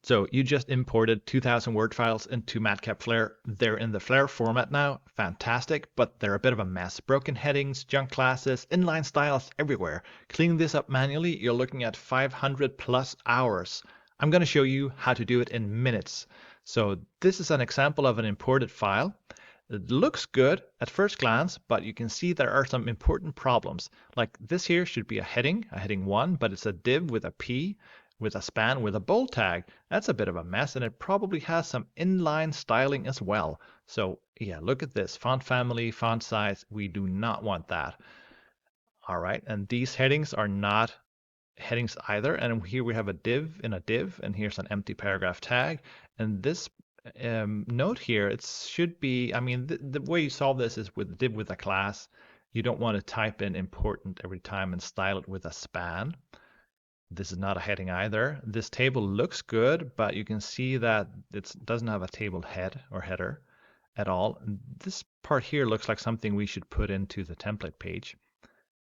So you just imported 2000 Word files into MadCap Flare. They're in the Flare format now. Fantastic, but they're a bit of a mess. Broken headings, junk classes, inline styles everywhere. Cleaning this up manually, you're looking at 500 plus hours. I'm going to show you how to do it in minutes. So this is an example of an imported file. It looks good at first glance, but you can see there are some important problems. Like this here should be a heading 1, but it's a div with a P, with a span, with a bold tag. That's a bit of a mess, and it probably has some inline styling as well. So yeah, look at this. Font family, font size, we do not want that. All right, and these headings are not headings either. And here we have a div in a div, and here's an empty paragraph tag. And this note here, it should be, I mean, the way you solve this is with div with a class. You don't want to type in important every time and style it with a span. This is not a heading either. This table looks good, but you can see that it doesn't have a table head or header at all. This part here looks like something we should put into the template page.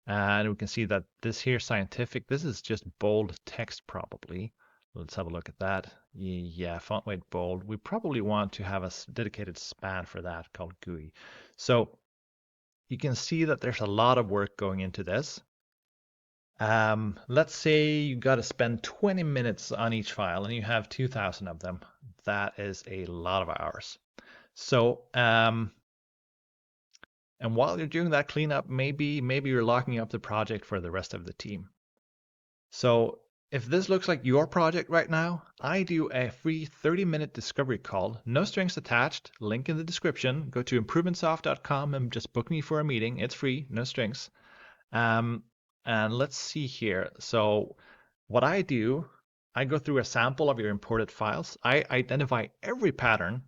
And we can see that this here scientific, this is just bold text probably. Let's have a look at that. Yeah, font weight bold. We probably want to have a dedicated span for that called GUI. So you can see that there's a lot of work going into this. Let's say you got to spend 20 minutes on each file and you have 2,000 of them. That is a lot of hours. So, and while you're doing that cleanup, maybe you're locking up the project for the rest of the team. So if this looks like your project right now, I do a free 30-minute discovery call, no strings attached, link in the description. Go to improvementsoft.com and just book me for a meeting. It's free, no strings. And let's see here. So what I do, I go through a sample of your imported files. I identify every pattern.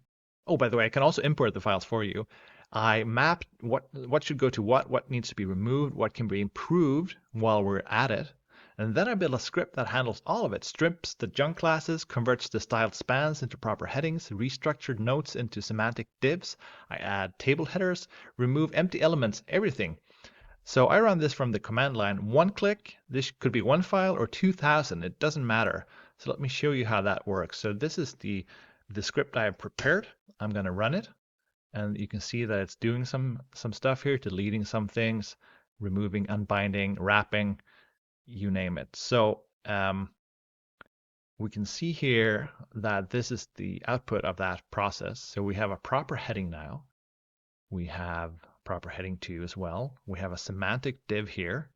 Oh, by the way, I can also import the files for you. I map what should go to what needs to be removed, what can be improved while we're at it. And then I build a script that handles all of it, strips the junk classes, converts the styled spans into proper headings, restructured notes into semantic divs. I add table headers, remove empty elements, everything. So I run this from the command line, one click. This could be one file or 2,000, it doesn't matter. So let me show you how that works. So this is the script I have prepared. I'm going to run it. And you can see that it's doing some stuff here, deleting some things, removing, unbinding, wrapping, you name it. So we can see here that this is the output of that process. So we have a proper heading now. We have proper heading 2 as well. We have a semantic div here.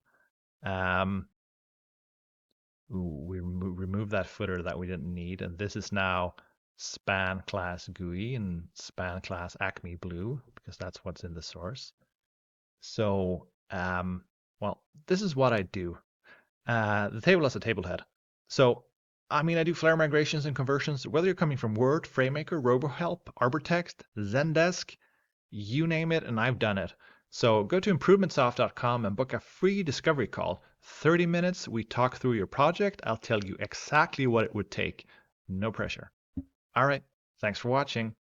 We remove that footer that we didn't need, and this is now span class GUI and span class Acme Blue, because that's what's in the source. So, well, this is what I do. The table has a table head. So, I mean, I do Flare migrations and conversions, whether you're coming from Word, FrameMaker, RoboHelp, Arbortext, Zendesk, you name it, and I've done it. So go to improvementsoft.com and book a free discovery call. 30 minutes, we talk through your project. I'll tell you exactly what it would take. No pressure. All right, thanks for watching.